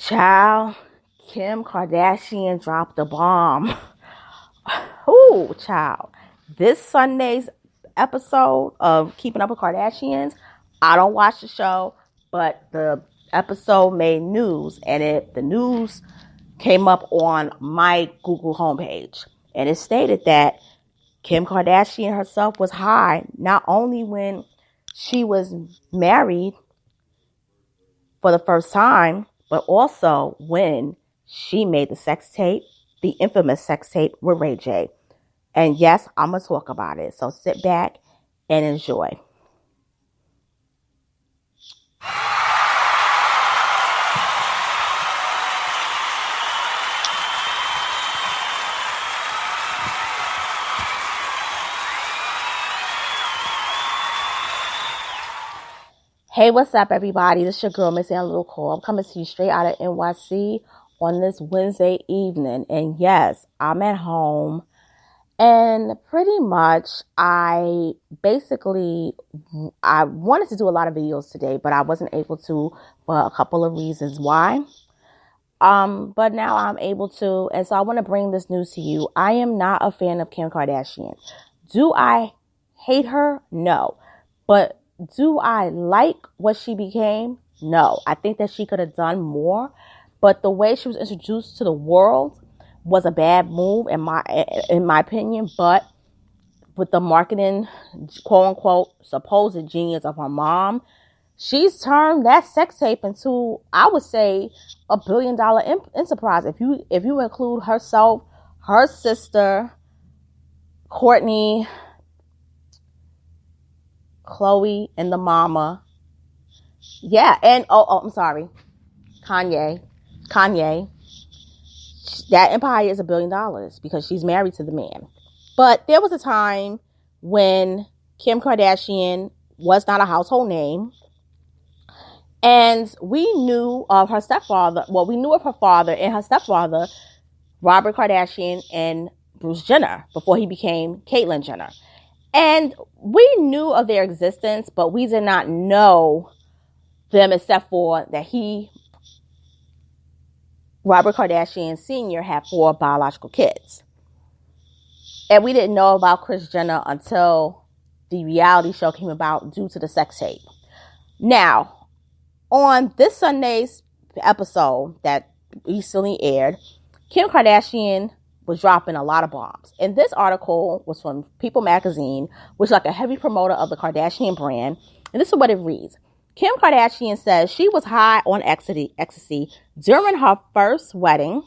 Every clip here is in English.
Child, Kim Kardashian dropped a bomb. Ooh, child. This Sunday's episode of Keeping Up with Kardashians, I don't watch the show, but the episode made news, and the news came up on my Google homepage, and it stated that Kim Kardashian herself was high, not only when she was married for the first time, but also when she made the sex tape, the infamous sex tape with RayJ. And yes, I'm going to talk about it. So sit back and enjoy. Hey, what's up, everybody? This is your girl, Miss Ann Little Cole. I'm coming to you straight out of NYC on this Wednesday evening. And yes, I'm at home. And pretty much, I wanted to do a lot of videos today, but I wasn't able to for a couple of reasons why. But now I'm able to, and so I want to bring this news to you. I am not a fan of Kim Kardashian. Do I hate her? No. But do I like what she became? No. I think that she could have done more, but the way she was introduced to the world was a bad move in my opinion. But with the marketing, quote unquote, supposed genius of her mom, she's turned that sex tape into, I would say, $1 billion enterprise. If you include herself, her sister, Courtney, Chloe, and the mama. Yeah, and I'm sorry, Kanye. That empire is $1 billion because she's married to the man. But there was a time when Kim Kardashian was not a household name. And we knew of her stepfather. Well, we knew of her father and her stepfather, Robert Kardashian and Bruce Jenner, before he became Caitlyn Jenner. And we knew of their existence, but we did not know them except for that Robert Kardashian Sr. had 4 biological kids. And we didn't know about Kris Jenner until the reality show came about due to the sex tape. Now, on this Sunday's episode that recently aired, Kim Kardashian was dropping a lot of bombs. And this article was from People magazine, which is like a heavy promoter of the Kardashian brand. And this is what it reads. Kim Kardashian says she was high on ecstasy during her first wedding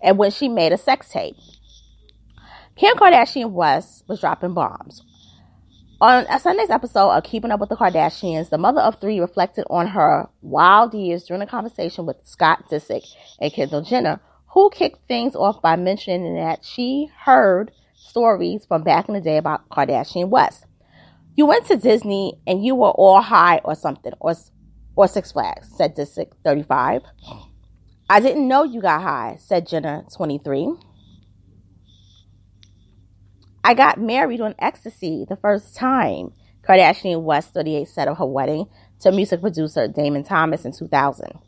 and when she made a sex tape. Kim Kardashian West was dropping bombs. On a Sunday's episode of Keeping Up with the Kardashians, the mother of 3 reflected on her wild years during a conversation with Scott Disick and Kendall Jenner, who kicked things off by mentioning that she heard stories from back in the day about Kardashian West. You went to Disney and you were all high or something, or Six Flags, said Disick, 35. I didn't know you got high, said Jenner, 23. I got married on Ecstasy the first time, Kardashian West, 38, said of her wedding to music producer Damon Thomas in 2000.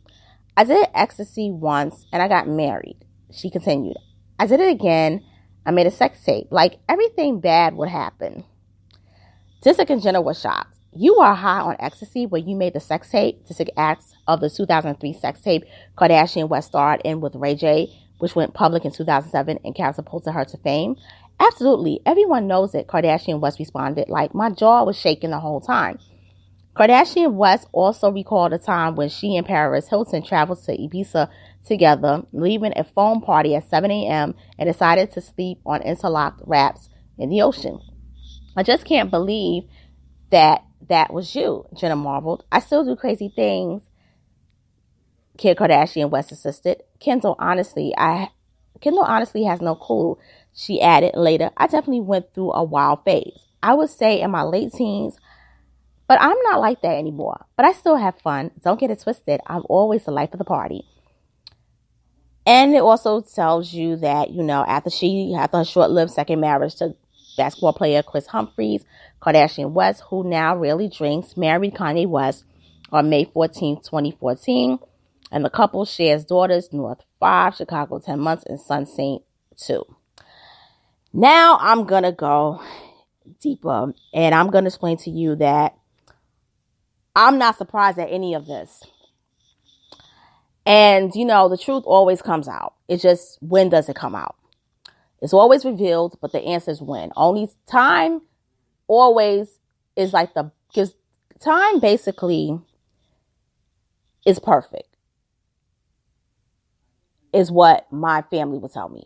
I did Ecstasy once and I got married, she continued. I did it again. I made a sex tape. Like everything bad would happen. Disick and Jenner were shocked. You are high on Ecstasy when you made the sex tape, Disick asked of the 2003 sex tape Kardashian West starred in with RayJ, which went public in 2007 and catapulted her to fame. Absolutely. Everyone knows it, Kardashian West responded. Like, my jaw was shaking the whole time. Kardashian West also recalled a time when she and Paris Hilton traveled to Ibiza together, leaving a foam party at 7 a.m. and decided to sleep on interlocked rafts in the ocean. I just can't believe that was you, Jenna marveled. I still do crazy things, Kim Kardashian West insisted. Kendall honestly has no clue, she added later. I definitely went through a wild phase. I would say in my late teens, but I'm not like that anymore. But I still have fun. Don't get it twisted. I'm always the life of the party. And it also tells you that, after her short-lived second marriage to basketball player Kris Humphries, Kardashian West, who now rarely drinks, married Kanye West on May 14, 2014. And the couple shares daughters, North 5, Chicago 10 months, and son Saint 2. Now I'm going to go deeper, and I'm going to explain to you that I'm not surprised at any of this. And, the truth always comes out. It's just, when does it come out? It's always revealed, but the answer is when. Only time always is because time basically is perfect, is what my family would tell me.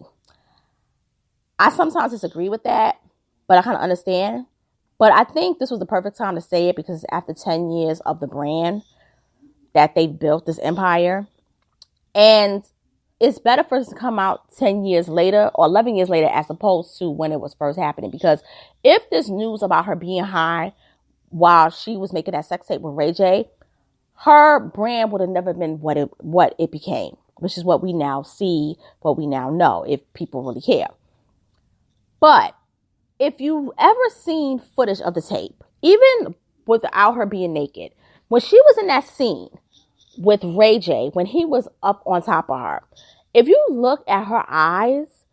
I sometimes disagree with that, but I kind of understand. But I think this was the perfect time to say it, because after 10 years of the brand that they built, this empire, and it's better for us to come out 10 years later or 11 years later as opposed to when it was first happening. Because if this news about her being high while she was making that sex tape with RayJ, her brand would have never been what it became, which is what we now see, what we now know, if people really care. But if you've ever seen footage of the tape, even without her being naked, when she was in that scene with RayJ, when he was up on top of her, if you look at her eyes,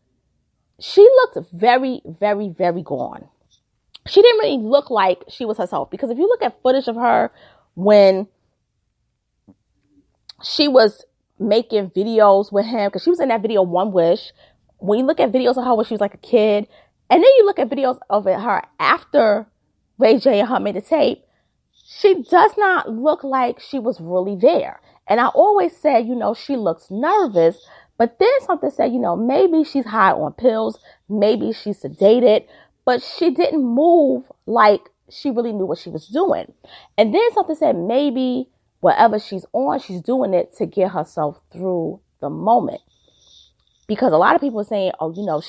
she looked very, very, very gone. She didn't really look like she was herself. Because if you look at footage of her when she was making videos with him, because she was in that video One Wish, when you look at videos of her when she was like a kid, and then you look at videos of her after RayJ and her made the tape, she does not look like she was really there. And I always said, she looks nervous, but then something said, maybe she's high on pills, maybe she's sedated, but she didn't move like she really knew what she was doing. And then something said, maybe whatever she's on, she's doing it to get herself through the moment. Because a lot of people are saying,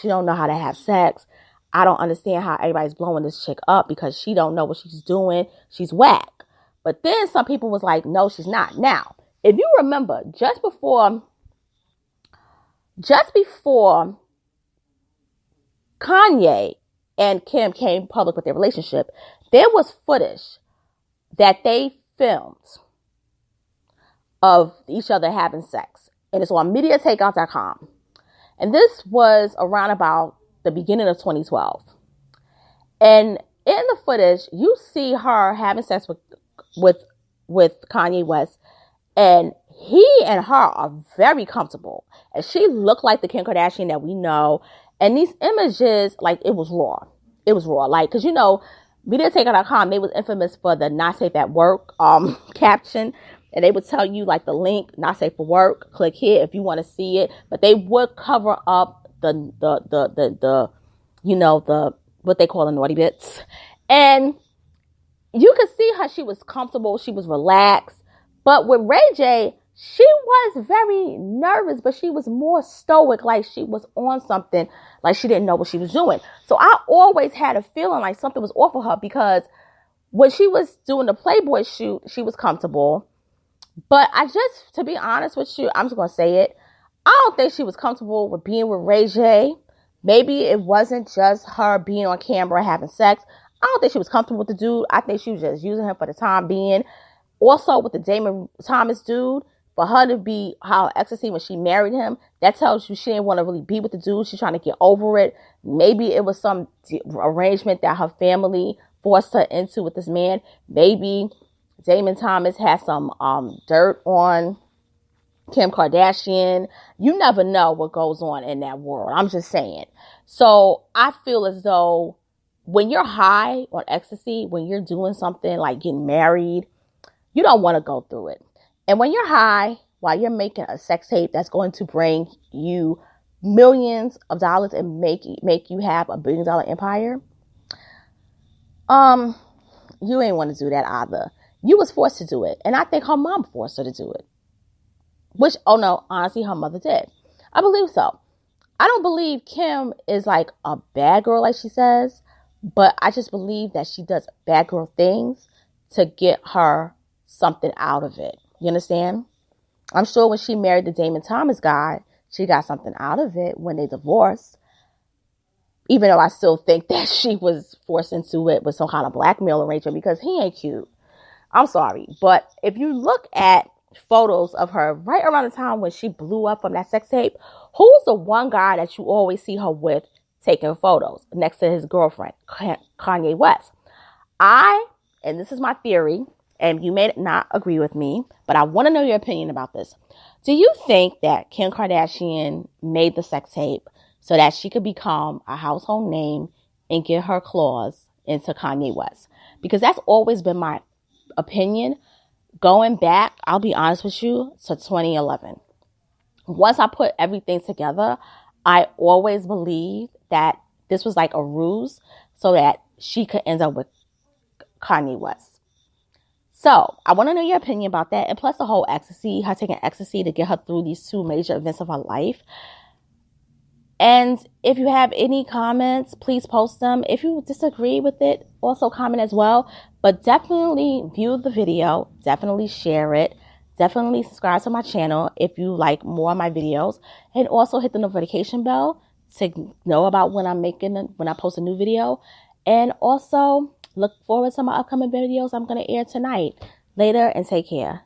she don't know how to have sex. I don't understand how everybody's blowing this chick up because she don't know what she's doing. She's whack. But then some people was like, no, she's not. Now, if you remember, just before Kanye and Kim came public with their relationship, there was footage that they filmed of each other having sex. And it's on MediaTakeout.com. And this was around about the beginning of 2012. And in the footage, you see her having sex with Kanye West. And he and her are very comfortable. And she looked like the Kim Kardashian that we know. And these images, it was raw. It was raw. Because, MediaTakeout.com, they was infamous for the not safe at work caption. And they would tell you, the link, not safe for work, click here if you want to see it. But they would cover up the what they call the naughty bits. And you could see how she was comfortable. She was relaxed. But with RayJ, she was very nervous, but she was more stoic, like she was on something, like she didn't know what she was doing. So I always had a feeling like something was off of her, because when she was doing the Playboy shoot, she was comfortable. But to be honest with you, I'm just going to say it. I don't think she was comfortable with being with RayJ. Maybe it wasn't just her being on camera having sex. I don't think she was comfortable with the dude. I think she was just using him for the time being. Also with the Damon Thomas dude, for her to be how Ecstasy when she married him, that tells you she didn't want to really be with the dude. She's trying to get over it. Maybe it was some arrangement that her family forced her into with this man. Maybe Damon Thomas had some dirt on Kim Kardashian. You never know what goes on in that world. I'm just saying. So I feel as though when you're high on ecstasy, when you're doing something like getting married, you don't want to go through it. And when you're high, while you're making a sex tape that's going to bring you millions of dollars and make you have $1 billion empire, you ain't want to do that either. You was forced to do it. And I think her mom forced her to do it. Which, honestly, her mother did. I believe so. I don't believe Kim is like a bad girl like she says, but I just believe that she does bad girl things to get her something out of it. You understand? I'm sure when she married the Damon Thomas guy, she got something out of it when they divorced. Even though I still think that she was forced into it with some kind of blackmail arrangement because he ain't cute. I'm sorry. But if you look at photos of her right around the time when she blew up from that sex tape. Who's the one guy that you always see her with taking photos next to his girlfriend, Kanye West? And this is my theory, and you may not agree with me, but I want to know your opinion about this. Do you think that Kim Kardashian made the sex tape so that she could become a household name and get her claws into Kanye West? Because that's always been my opinion. Going back, I'll be honest with you, to 2011. Once I put everything together, I always believed that this was like a ruse so that she could end up with Kanye West. So I want to know your opinion about that. And plus the whole ecstasy, her taking ecstasy to get her through these two major events of her life. And if you have any comments, please post them. If you disagree with it, also comment as well. But definitely view the video. Definitely share it. Definitely subscribe to my channel if you like more of my videos. And also hit the notification bell to know about when I post a new video. And also look forward to my upcoming videos I'm going to air tonight. Later, and take care.